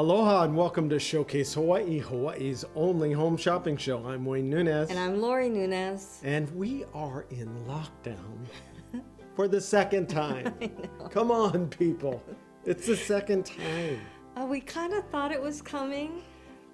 Aloha and welcome to Showcase Hawaii, Hawaii's only home shopping show. I'm Wayne Nunez. And I'm Lori Nunez. And we are in lockdown for the second time. I know. Come on, people. It's the second time. We kind of thought it was coming,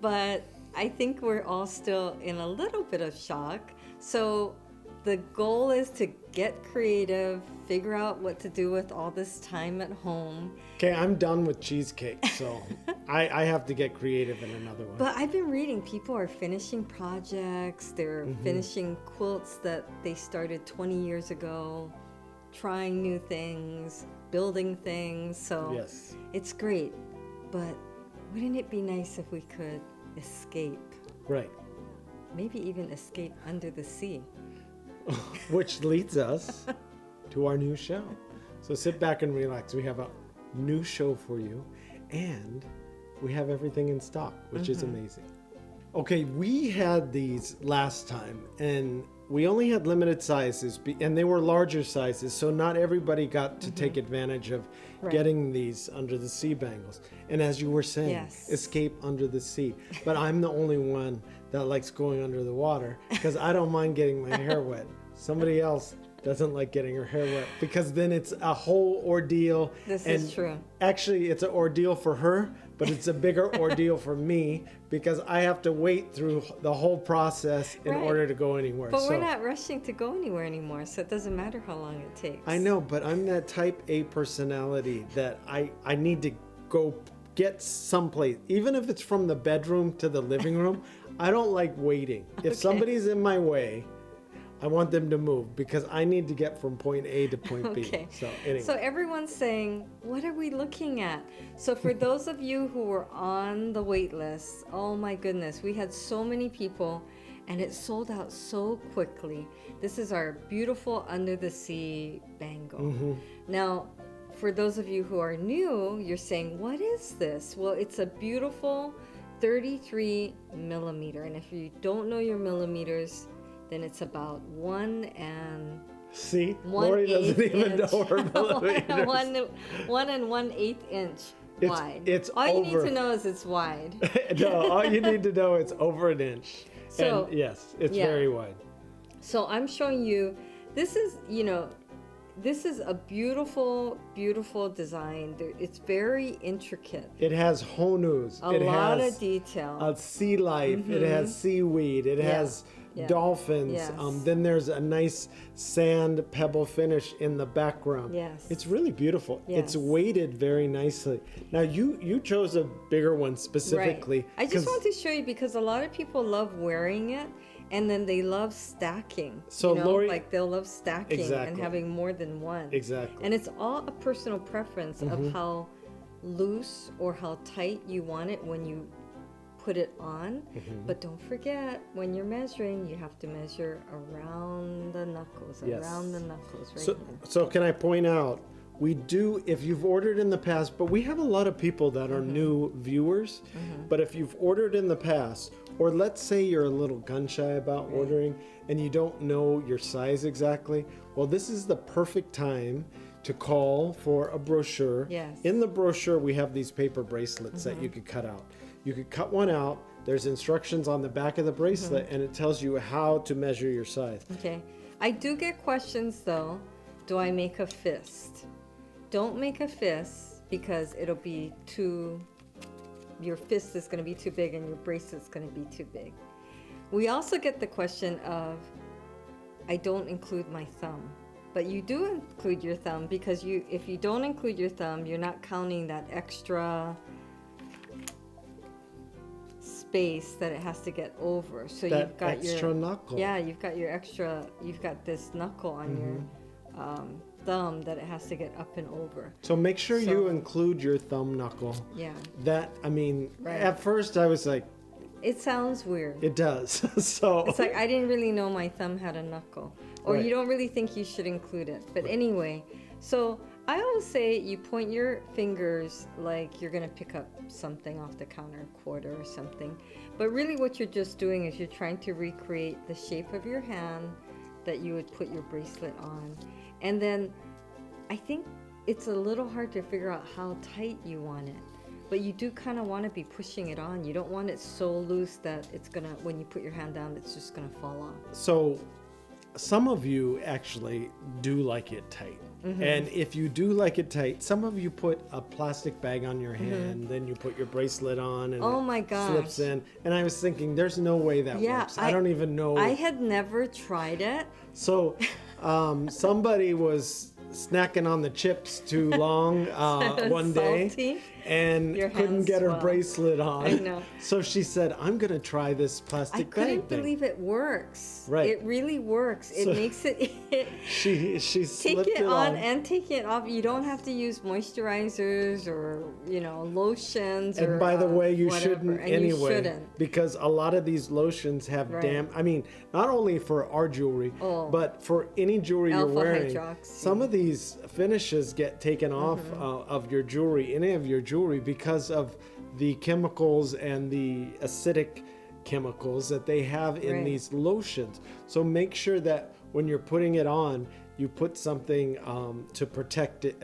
but I think we're all still in a little bit of shock. So the goal is to get creative, figure out what to do with all this time at home. Okay, I'm done with cheesecake, so I have to get creative in another one. But I've been reading people are finishing projects, they're finishing quilts that they started 20 years ago, trying new things, building things. So yes, it's great. But wouldn't it be nice if we could escape? Right. Maybe even escape under the sea. Which leads us to our new show. So sit back and relax. We have a new show for you, and we have everything in stock, which is amazing. Okay, we had these last time, and we only had limited sizes, and they were larger sizes, so not everybody got to take advantage of getting these under the sea bangles. And as you were saying, Yes. escape under the sea. But I'm the only one that likes going under the water because I don't mind getting my hair wet. Somebody else doesn't like getting her hair wet because then it's a whole ordeal. This is true. Actually, it's an ordeal for her, but it's a bigger ordeal for me because I have to wait through the whole process in order to go anywhere. But we're not rushing to go anywhere anymore, so it doesn't matter how long it takes. I know, but I'm that type A personality that I need to go get someplace. Even if it's from the bedroom to the living room, I don't like waiting. If somebody's in my way, I want them to move because I need to get from point A to point Okay. B. So anyway. So everyone's saying, what are we looking at? So for those of you who were on the wait list, oh my goodness, we had so many people and it sold out so quickly. This is our beautiful under the sea bangle. Now, for those of you who are new, you're saying, what is this? Well, it's a beautiful 33 millimeter. And if you don't know your millimeters, then it's about 1 and... See, Lori doesn't even know her millimeters. 1 and 1/8 inch wide. It's all over. you need to know is it's wide. No, all you need to know is over an inch. So, and yes, it's yeah. very wide. So I'm showing you, this is a beautiful, beautiful design. It's very intricate. It has honus. A lot of detail. A sea life. It has seaweed. It has dolphins. Yes. Then there's a nice sand pebble finish in the background. Yes. It's really beautiful. Yes. It's weighted very nicely. Now you chose a bigger one specifically. Right. I just want to show you because a lot of people love wearing it and then they love stacking. So Lori, like they'll love stacking and having more than one. Exactly. And it's all a personal preference of how loose or how tight you want it when you put it on. But don't forget, when you're measuring, you have to measure around the knuckles, around the knuckles right here. So can I point out, we do, if you've ordered in the past, but we have a lot of people that are new viewers, but if you've ordered in the past, or let's say you're a little gun shy about ordering and you don't know your size exactly, well, this is the perfect time to call for a brochure. Yes. In the brochure, we have these paper bracelets that you could cut out. You could cut one out. There's instructions on the back of the bracelet, and it tells you how to measure your size. Okay. I do get questions, though. Do I make a fist? Don't make a fist because it'll be your fist is going to be too big and your bracelet's going to be too big. We also get the question of, I don't include my thumb. But you do include your thumb because if you don't include your thumb, you're not counting that extra space that it has to get over. So That you've got extra knuckle. Yeah, you've got this knuckle on your thumb that it has to get up and over. So make sure you include your thumb knuckle. Yeah. At first I was like, it sounds weird. it does. So It's like I didn't really know my thumb had a knuckle. Or you don't really think you should include it. But anyway, so I always say you point your fingers like you're going to pick up something off the counter, a quarter or something. But really what you're just doing is you're trying to recreate the shape of your hand that you would put your bracelet on. And then I think it's a little hard to figure out how tight you want it. But you do kind of want to be pushing it on. You don't want it so loose that it's gonna, when you put your hand down, it's just gonna fall off. So some of you actually do like it tight. And if you do like it tight, some of you put a plastic bag on your hand, then you put your bracelet on and Oh it my gosh. slips in. And I was thinking, there's no way that works. I don't even know. I had never tried it. So somebody was snacking on the chips too long one day Salty. and Your couldn't hands get her swell. bracelet on. I know. So she said, I'm going to try this I plastic bag couldn't thing. believe it works. Right. It really works. It So- makes it. She Take slipped it on on. and take it off. You don't have to use moisturizers or lotions. And or, by the way, you whatever. shouldn't And anyway, You shouldn't. because a lot of these lotions have Right. I mean, not only for our jewelry, Oh. but for any jewelry you're Alpha wearing. hydroxy. Some of these finishes get taken off of your jewelry, any of your jewelry, because of the chemicals and the acidic chemicals that they have in Right. these lotions. So make sure that when you're putting it on, you put something to protect it,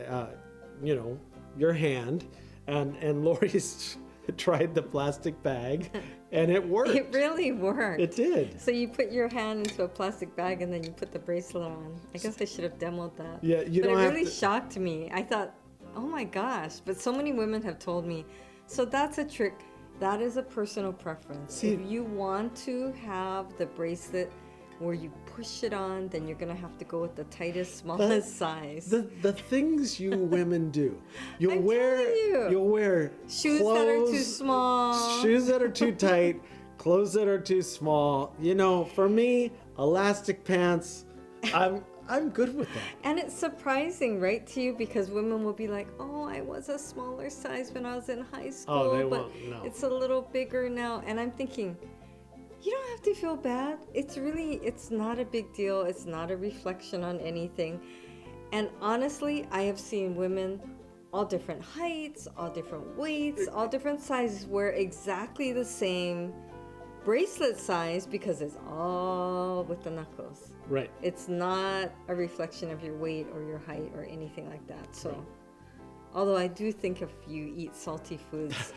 your hand. And Lori's tried the plastic bag, and it worked. It really worked. It did. So you put your hand into a plastic bag and then you put the bracelet on. I guess I should have demoed that. Yeah, you but don't it have really to- shocked me. I thought, oh my gosh. But so many women have told me. So that's a trick. That is a personal preference. See- if you want to have the bracelet where you push it on, then you're gonna have to go with the tightest, smallest size. The things you women do. You'll I'm wear telling you. you'll wear Shoes that are too clothes- small. shoes that are too tight, clothes that are too small. For me, elastic pants, I'm good with that. And it's surprising, right, to you, because women will be like, "Oh, I was a smaller size when I was in high school, they but won't know. it's a little bigger now." And I'm thinking, you don't have to feel bad. It's not a big deal. It's not a reflection on anything. And honestly, I have seen women all different heights, all different weights, all different sizes wear exactly the same bracelet size because it's all with the knuckles. Right. It's not a reflection of your weight or your height or anything like that. So, although I do think if you eat salty foods,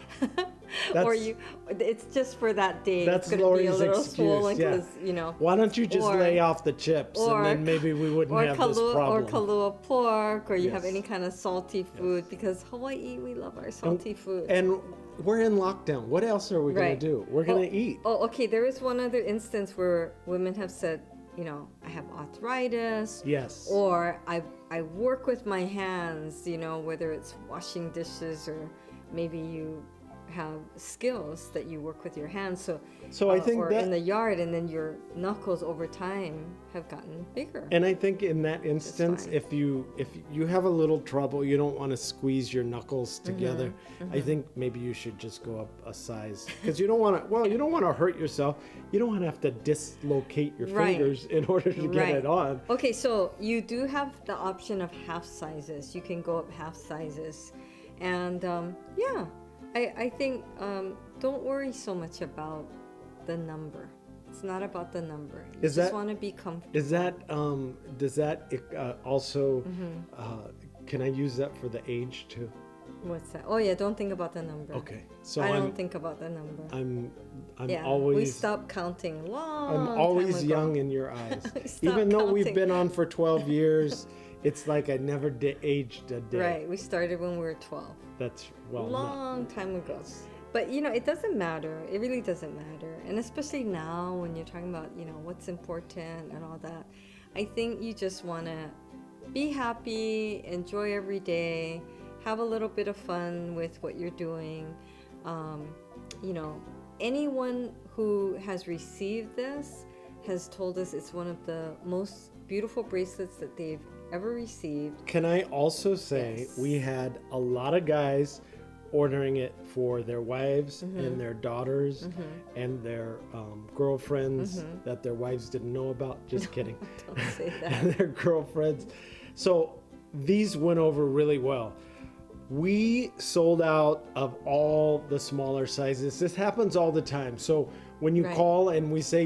or it's just for that day. That's it's going to be a Lori's little excuse, swollen yeah. because Why don't you just or- lay off the chips, and then maybe we wouldn't have this problem. Or Kahlua pork, or you have Yes. any kind of salty food, because Hawaii, we love our salty food. And we're in lockdown. What else are we going Right. to do? We're going to eat. Oh, okay. There is one other instance where women have said, I have arthritis. Yes. Or I work with my hands, whether it's washing dishes or maybe you have skills that you work with your hands. So I think or that- in the yard, and then your knuckles over time have gotten bigger. And I think in that instance, fine. if you have a little trouble, you don't want to squeeze your knuckles together. I think maybe you should just go up a size, because you don't want to. Well, you don't want to hurt yourself. You don't want to have to dislocate your Right. fingers in order to get Right. it on. Okay, so you do have the option of half sizes. You can go up half sizes. And I think don't worry so much about the number. It's not about the number. You Is just that- want to be comfortable. Is that does that also? Mm-hmm. Can I use that for the age too? What's that? Oh yeah, don't think about the number. Okay, so I I'm don't think about the number. I'm yeah, always we stopped counting long I'm always time ago. young in your eyes. Stop Even though we've counting. been on for 12 years, it's like I never aged a day. Right, we started when we were 12. That's not- Long time ago. But it doesn't matter. It really doesn't matter. And especially now when you're talking about, what's important and all that. I think you just want to be happy, enjoy every day, have a little bit of fun with what you're doing. Anyone who has received this has told us it's one of the most beautiful bracelets that they've ever received. Can I also say Yes. we had a lot of guys ordering it for their wives Mm-hmm. and their daughters and their girlfriends Mm-hmm. that their wives didn't know about. Just kidding. Don't say that. And their girlfriends. So these went over really well. We sold out of all the smaller sizes. This happens all the time. So when you Right. call and we say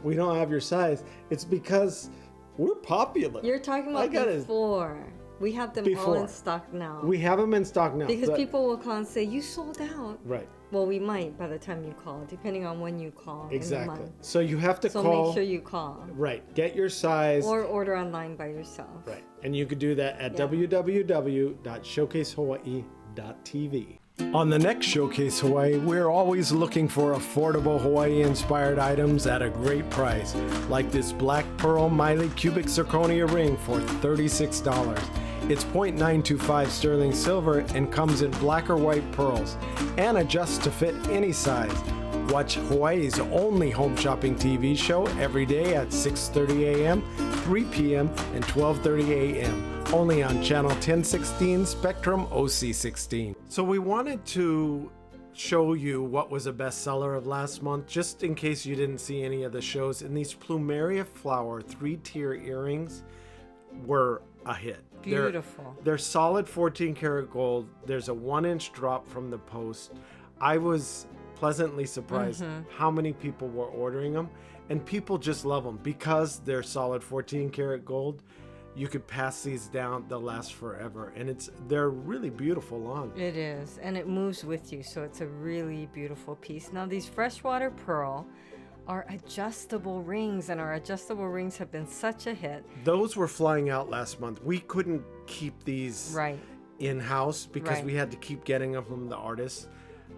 we don't have your size, it's because we're popular. You're talking I about gotta- before. We have them all Before. in stock now. We have them in stock now. because but- people will call and say, you sold out. Right. Well, we might by the time you call, depending on when you call in the Exactly. month. So you have to So call. make sure you call. Right. Get your size. Or order online by yourself. Right. And you could do that at Yeah. www.showcasehawaii.tv. On the next Showcase Hawaii, we're always looking for affordable Hawaii-inspired items at a great price, like this black pearl Miley cubic zirconia ring for $36. It's .925 sterling silver and comes in black or white pearls and adjusts to fit any size. Watch Hawaii's only home shopping TV show every day at 6:30 a.m., 3 p.m., and 12:30 a.m. only on channel 1016 Spectrum OC16. So we wanted to show you what was a bestseller of last month, just in case you didn't see any of the shows. And these plumeria flower 3-tier earrings were a hit. Beautiful. They're solid 14 karat gold. There's a 1-inch drop from the post. I was pleasantly surprised how many people were ordering them, and people just love them because they're solid 14 karat gold. You could pass these down, they'll last forever, and they're really beautiful on. It is, and it moves with you, so it's a really beautiful piece. Now, these freshwater pearl are adjustable rings, and our adjustable rings have been such a hit. Those were flying out last month. We couldn't keep these Right. in-house because Right. we had to keep getting them from the artists.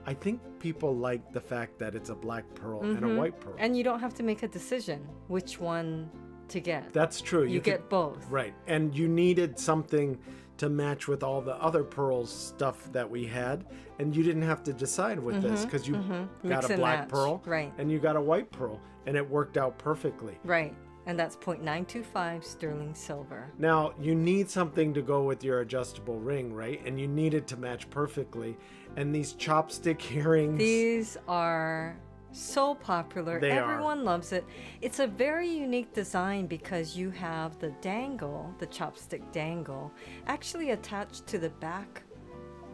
I think people like the fact that it's a black pearl and a white pearl. And you don't have to make a decision which one to get. That's true. you could- get both. Right. And you needed something to match with all the other pearls stuff that we had. And you didn't have to decide with this because you got Mix a and black match. pearl Right. and you got a white pearl. And it worked out perfectly. Right. And that's .925 sterling silver. Now, you need something to go with your adjustable ring, right? And you need it to match perfectly. And these chopstick earrings. These are so popular. They are. Everyone loves it. It's a very unique design because you have the dangle, the chopstick dangle, actually attached to the back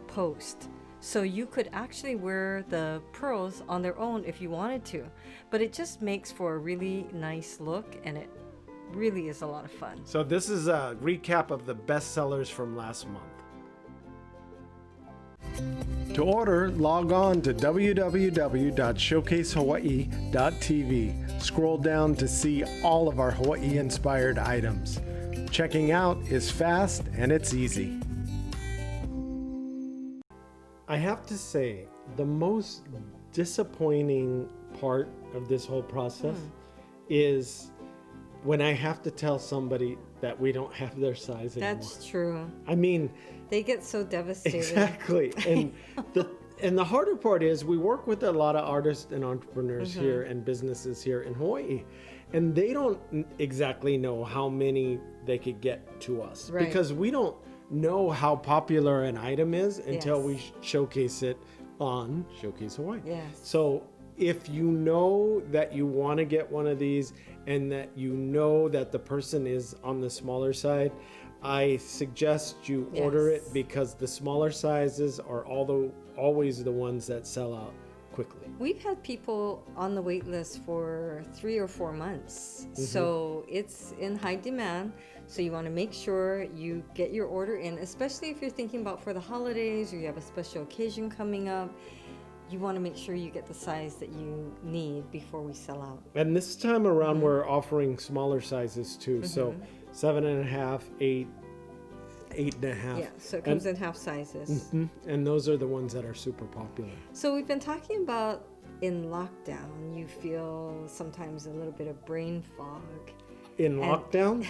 post. So you could actually wear the pearls on their own if you wanted to. But it just makes for a really nice look, and it really is a lot of fun. So this is a recap of the best sellers from last month. To order, log on to www.showcasehawaii.tv. Scroll down to see all of our Hawaii-inspired items. Checking out is fast and it's easy. I have to say, the most disappointing part of this whole process is when I have to tell somebody that we don't have their size anymore. That's true. I mean, They get so devastated. exactly. And the harder part is we work with a lot of artists and entrepreneurs here and businesses here in Hawaii, and they don't exactly know how many they could get to us Right. because we don't know how popular an item is until Yes. we showcase it on Showcase Hawaii. Yes. So if you know that you want to get one of these and that you know that the person is on the smaller side, I suggest you order it Yes. because the smaller sizes are always the ones that sell out quickly. We've had people on the wait list for 3 or 4 months. So it's in high demand. So you want to make sure you get your order in, especially if you're thinking about for the holidays or you have a special occasion coming up. You want to make sure you get the size that you need before we sell out. And this time around, we're offering smaller sizes too. So 7.5, 8, 8.5. Yeah, so it comes in half sizes. And those are the ones that are super popular. So we've been talking about in lockdown, you feel sometimes a little bit of brain fog. In lockdown,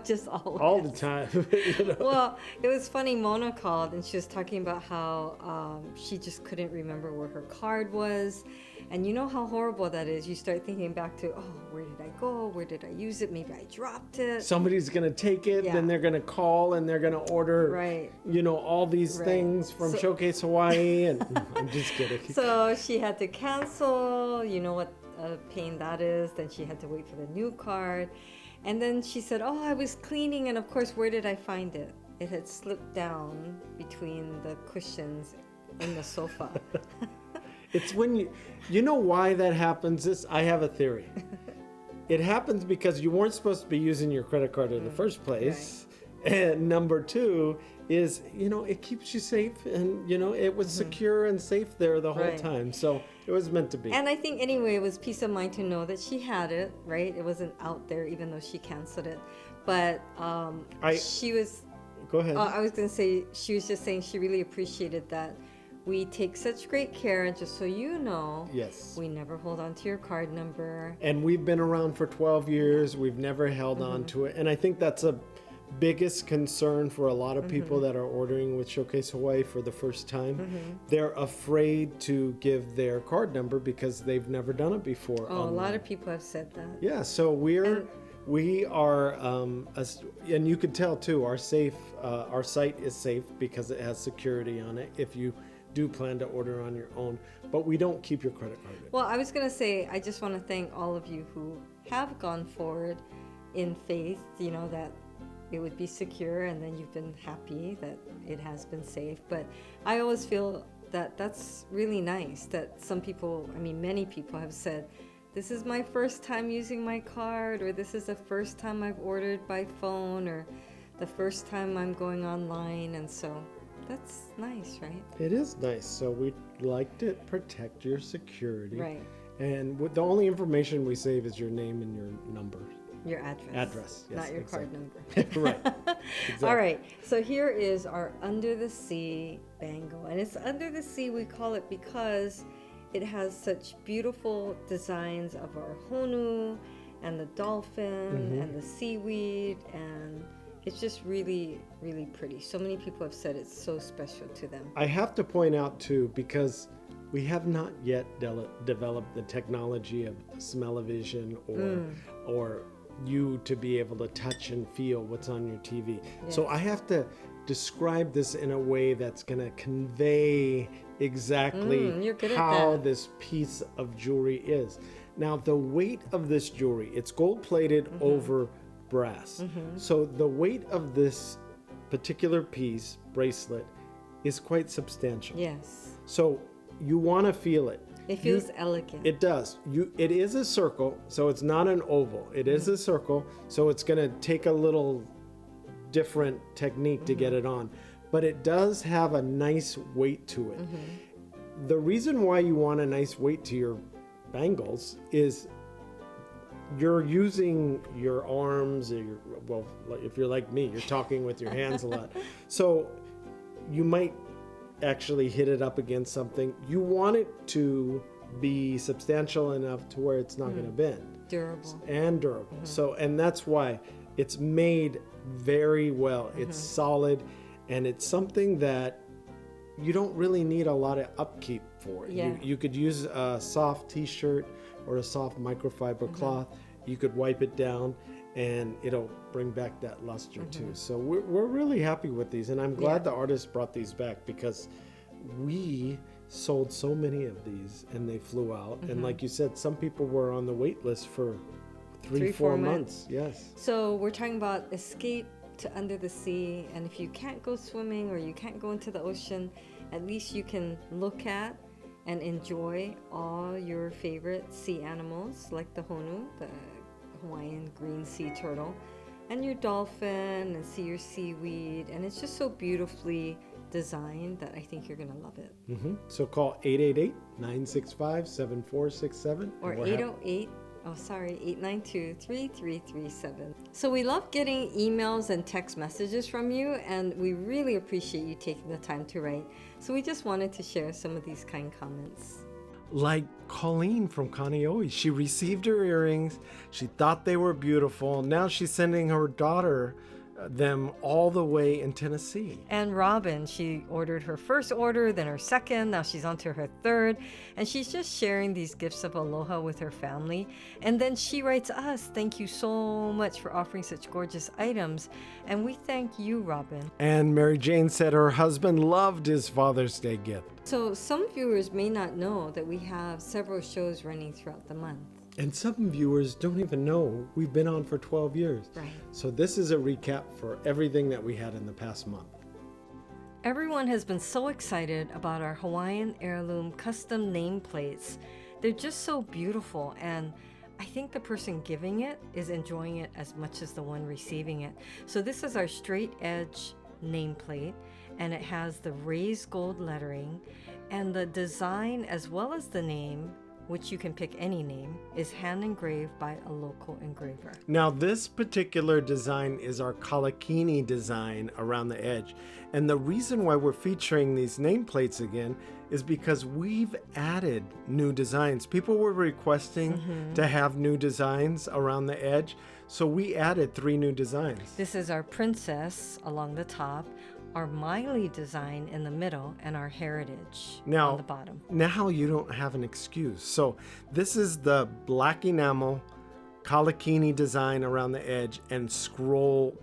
Just always. all the time. You know? Well, it was funny. Mona called and she was talking about how she just couldn't remember where her card was. And you know how horrible that is. You start thinking back to, oh, where did I go? Where did I use it? Maybe I dropped it. Somebody's gonna take it, Yeah. then they're gonna call and they're gonna order, Right. you know, all these Right. things from So- Showcase Hawaii. And I'm just kidding. So she had to cancel. You know what a pain that is. Then she had to wait for the new card. And then she said, oh, I was cleaning. And of course, where did I find it? It had slipped down between the cushions in the sofa. It's when you know why that happens. I have a theory. It happens because you weren't supposed to be using your credit card in the first place. And number two is, it keeps you safe, and, it was secure and safe there the whole Right. time. So it was meant to be. And I think anyway, it was peace of mind to know that she had it, right? It wasn't out there, even though she canceled it. But she was. Go ahead. I was going to say, she was just saying she really appreciated that we take such great care. And just so you know, Yes. we never hold on to your card number. And we've been around for 12 years. We've never held on to it. And I think that's a biggest concern for a lot of people that are ordering with Showcase Hawaii for the first time. They're afraid to give their card number because they've never done it before. Oh, a lot of people have said that. Yeah, so we are, and you can tell too, our site is safe because it has security on it if you do plan to order on your own, but we don't keep your credit card. Well, I was going to say, I just want to thank all of you who have gone forward in faith, that it would be secure, and then you've been happy that it has been safe. But I always feel that that's really nice that some people, many people have said, this is my first time using my card, or this is the first time I've ordered by phone, or the first time I'm going online. And so that's nice, right? It is nice. So we like to protect your security. Right. And the only information we save is your name and your number. Your address. Address, yes, Not your exactly. card number. Right. Exactly. All right. So here is our Under the Sea bangle. And it's Under the Sea, we call it because it has such beautiful designs of our honu and the dolphin and the seaweed. And it's just really, really pretty. So many people have said it's so special to them. I have to point out too, because we have not yet developed the technology of smell-o-vision or you to be able to touch and feel what's on your TV. Yes. So I have to describe this in a way that's going to convey exactly you're good at how that. this piece of jewelry is. Now, the weight of this jewelry, it's gold-plated over brass. So the weight of this particular piece, bracelet, is quite substantial. Yes. So you want to feel it. It feels elegant. It does. It is a circle, so it's not an oval. It is a circle, so it's going to take a little different technique to get it on. But it does have a nice weight to it. The reason why you want a nice weight to your bangles is you're using your arms, or if you're like me, you're talking with your hands a lot. So you might actually hit it up against something. You want it to be substantial enough to where it's not going to bend. Durable. And durable. So, and that's why it's made very well. It's solid, and it's something that you don't really need a lot of upkeep for. Yeah. You could use a soft t-shirt or a soft microfiber cloth. You could wipe it down and it'll bring back that luster too. So we're really happy with these, and I'm glad the artist brought these back because we sold so many of these and they flew out. And like you said, some people were on the wait list for 3-4 months. Yes. So we're talking about escape to Under the Sea, and if you can't go swimming or you can't go into the ocean, at least you can look at and enjoy all your favorite sea animals like the honu, the Hawaiian green sea turtle, and your dolphin, and see your seaweed, and it's just so beautifully designed that I think you're gonna love it. So call 888-965-7467 Or 892-3337. So we love getting emails and text messages from you, and we really appreciate you taking the time to write. So we just wanted to share some of these kind comments. Like Colleen from Kaneohe. She received her earrings. She thought they were beautiful. Now she's sending her daughter them all the way in Tennessee. And Robin, she ordered her first order, then her second, now she's on to her third, and she's just sharing these gifts of aloha with her family. And then she writes us, thank you so much for offering such gorgeous items, and we thank you, Robin. And Mary Jane said her husband loved his Father's Day gift. So some viewers may not know that we have several shows running throughout the month. And some viewers don't even know we've been on for 12 years. Right. So this is a recap for everything that we had in the past month. Everyone has been so excited about our Hawaiian heirloom custom nameplates. They're just so beautiful, and I think the person giving it is enjoying it as much as the one receiving it. So this is our straight edge nameplate, and it has the raised gold lettering, and the design as well as the name, which you can pick any name, is hand engraved by a local engraver. Now this particular design is our Kalakini design around the edge. And the reason why we're featuring these nameplates again is because we've added new designs. People were requesting to have new designs around the edge. So we added 3 new designs. This is our princess along the top, our Miley design in the middle, and our heritage Now, on the bottom. Now you don't have an excuse. So this is the black enamel Kalakini design around the edge and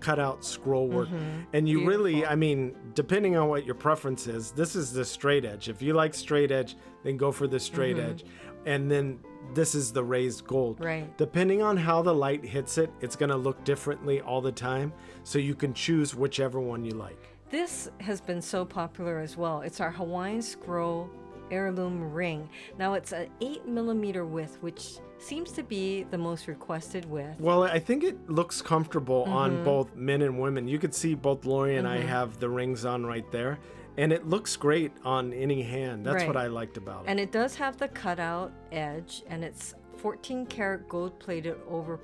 cutout scroll work. And you really, I mean, depending on what your preference is, this is the straight edge. If you like straight edge, then go for the straight edge. And then this is the raised gold. Right. Depending on how the light hits it, it's going to look differently all the time. So you can choose whichever one you like. This has been so popular as well. It's our Hawaiian scroll heirloom ring. Now it's an 8mm width, which seems to be the most requested width. Well, I think it looks comfortable on both men and women. You could see both Lori and I have the rings on right there, and it looks great on any hand. That's what I liked about it. And it does have the cutout edge, and it's 14 karat gold plated over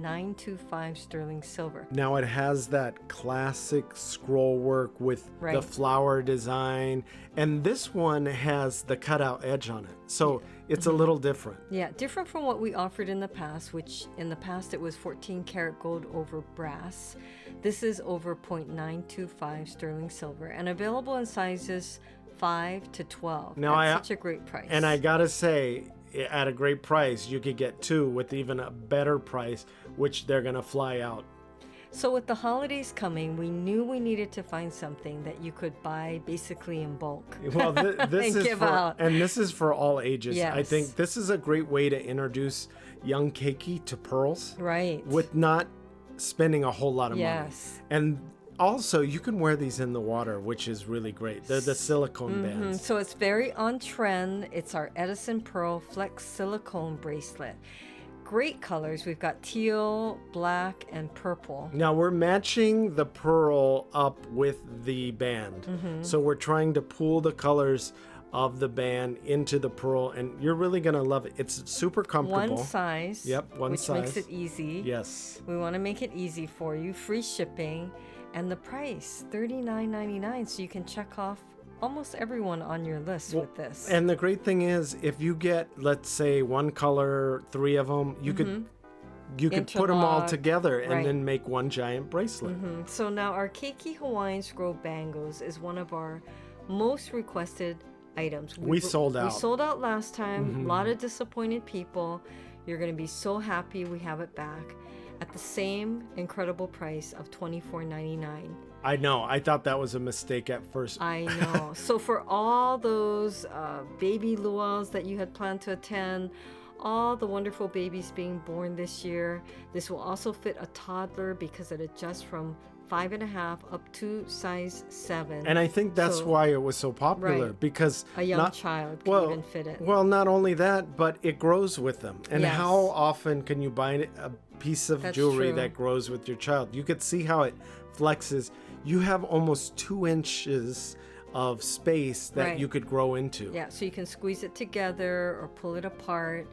0.925 sterling silver. Now it has that classic scroll work with the flower design, and this one has the cutout edge on it. So it's a little different. Yeah, different from what we offered in the past, which in the past it was 14 karat gold over brass. This is over 0.925 sterling silver and available in sizes 5 to 12. Now That's such a great price. And I gotta say, at a great price, you could get 2 with even a better price, which they're gonna fly out. So with the holidays coming, we knew we needed to find something that you could buy basically in bulk. Well, this and is give for, out. and this is for all ages. Yes. I think this is a great way to introduce young keiki to pearls, Right. with not spending a whole lot of money. Yes. And also, you can wear these in the water, which is really great. They're the silicone bands. So it's very on trend. It's our Edison Pearl Flex Silicone Bracelet. Great colors. We've got teal, black, and purple. Now we're matching the pearl up with the band. So we're trying to pull the colors of the band into the pearl, and you're really gonna love it. It's super comfortable. One size. Yep, one which size. makes it easy. Yes. We want to make it easy for you. Free shipping. And the price, $39.99. So you can check off almost everyone on your list with this. And the great thing is, if you get, let's say, one color, 3 of them, you could put them all Interlock. together and Right. then make one giant bracelet. So now our Keiki Hawaiian Scroll Bangles is one of our most requested items. We sold out. We sold out last time. A lot of disappointed people. You're going to be so happy we have it back at the same incredible price of $24.99. I know. I thought that was a mistake at first. I know. So for all those baby luau's that you had planned to attend, all the wonderful babies being born this year, this will also fit a toddler because it adjusts from 5.5 up to size 7. And I think that's So- why it was so popular, Right. because A young child can even fit it. Well, not only that, but it grows with them. And Yes. how often can you buy a piece of That's jewelry true. that grows with your child? You could see how it flexes. You have almost 2 inches of space that Right. you could grow into. Yeah, so you can squeeze it together or pull it apart,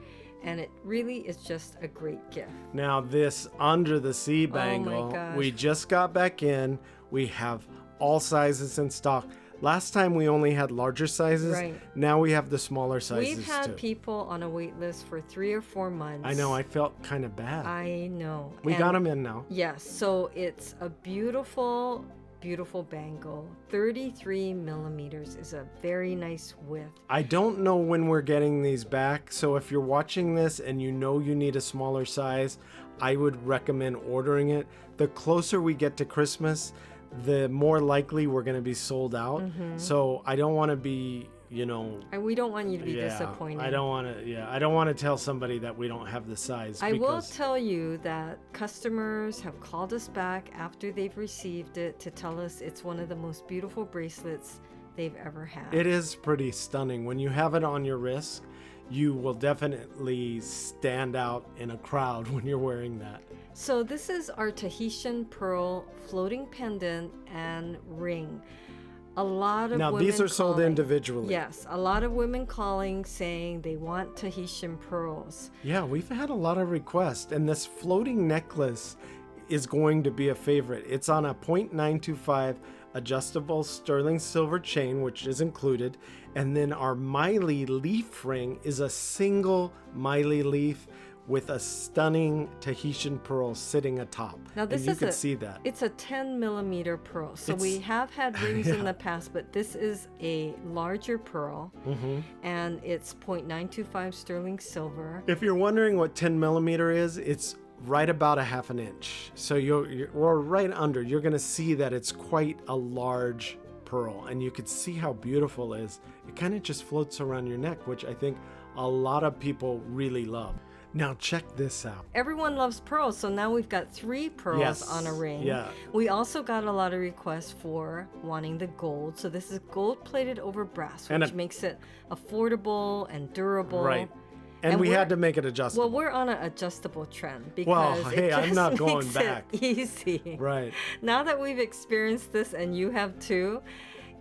and it really is just a great gift. Now this under the sea bangle, gosh. we just got back in. We have all sizes in stock. Last time we only had larger sizes. Right. Now we have the smaller sizes We've had too. people on a wait list for 3 or 4 months. I know. I felt kind of bad. I know. We And got them in now. Yes, so it's a beautiful, beautiful bangle. 33 millimeters is a very nice width. I don't know when we're getting these back, so if you're watching this and you know you need a smaller size, I would recommend ordering it. The closer we get to Christmas, the more likely we're going to be sold out. So I don't want to be, And we don't want you to be disappointed. I don't want to tell somebody that we don't have the size. I will because tell you that customers have called us back after they've received it to tell us it's one of the most beautiful bracelets they've ever had. it is pretty stunning when you have it on your wrist. you will definitely stand out in a crowd when you're wearing that. So this is our Tahitian pearl floating pendant and ring. A lot of Now, women these are sold calling- individually. Yes, a lot of women calling saying they want Tahitian pearls. Yeah, we've had a lot of requests, and this floating necklace is going to be a favorite. It's on a 0.925 adjustable sterling silver chain, which is included, and then our Miley leaf ring is a single Miley leaf with a stunning Tahitian pearl sitting atop. Now this and you is can see that. It's a 10 millimeter pearl. So we It's- have had rings in Yeah. the past, but this is a larger pearl, and it's 0.925 sterling silver. If you're wondering what 10 millimeter is, it's right about a half an inch. So you're or right under. You're going to see that it's quite a large pearl, and you can see how beautiful it is. It kind of just floats around your neck, which I think a lot of people really love. Now check this out. Everyone loves pearls, so now we've got 3 pearls Yes, on a ring. yeah. We also got a lot of requests for wanting the gold. So this is gold plated over brass, And which makes it affordable and durable. Right. And we we're- had to make it adjustable. Well, we're on an adjustable trend Well, because hey, it I'm just not going makes back. it easy. Right. Now that we've experienced this and you have too,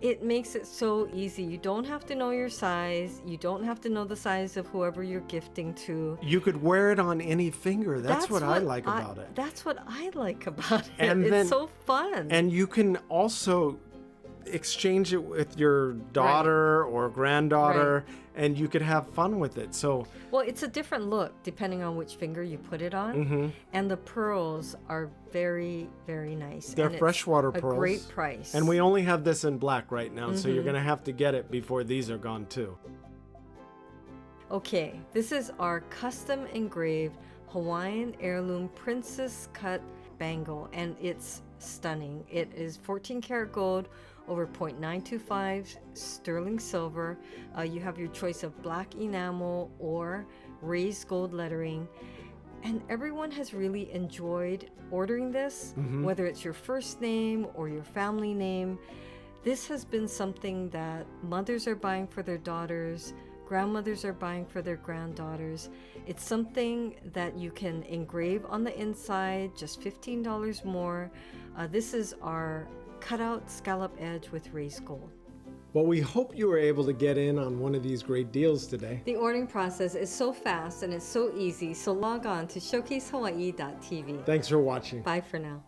it makes it so easy. You don't have to know your size. You don't have to know the size of whoever you're gifting to. You could wear it on any finger. That's what I like about it. That's what I like about it. And it's then- so fun. And you can also exchange it with your daughter or granddaughter, and you could have fun with it. So well, it's a different look depending on which finger you put it on. Mm-hmm. And the pearls are very, very nice. they're and it's freshwater a pearls. great price. And we only have this in black right now, so you're going to have to get it before these are gone too. Okay, this is our custom engraved Hawaiian heirloom princess cut bangle, and it's stunning. It is 14 karat gold over 0.925 sterling silver. You have your choice of black enamel or raised gold lettering. And everyone has really enjoyed ordering this, whether it's your first name or your family name. This has been something that mothers are buying for their daughters, grandmothers are buying for their granddaughters. It's something that you can engrave on the inside, just $15 more. This is our cutout scallop edge with raised gold. Well, we hope you were able to get in on one of these great deals today. The ordering process is so fast and it's so easy, so log on to showcasehawaii.tv. Thanks for watching. Bye for now.